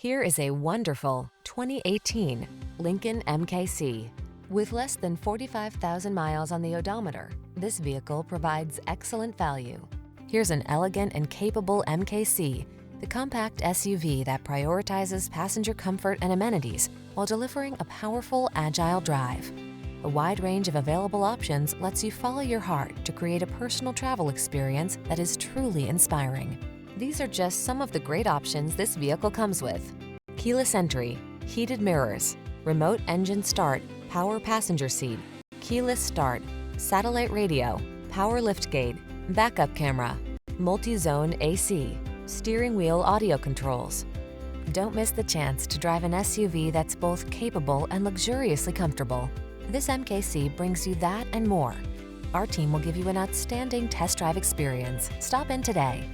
Here is a wonderful 2018 Lincoln MKC. With less than 45,000 miles on the odometer, this vehicle provides excellent value. Here's an elegant and capable MKC, the compact SUV that prioritizes passenger comfort and amenities while delivering a powerful, agile drive. A wide range of available options lets you follow your heart to create a personal travel experience that is truly inspiring. These are just some of the great options this vehicle comes with: keyless entry, heated mirrors, remote engine start, power passenger seat, keyless start, satellite radio, power liftgate, backup camera, multi-zone AC, steering wheel audio controls. Don't miss the chance to drive an SUV that's both capable and luxuriously comfortable. This MKC brings you that and more. Our team will give you an outstanding test drive experience. Stop in today.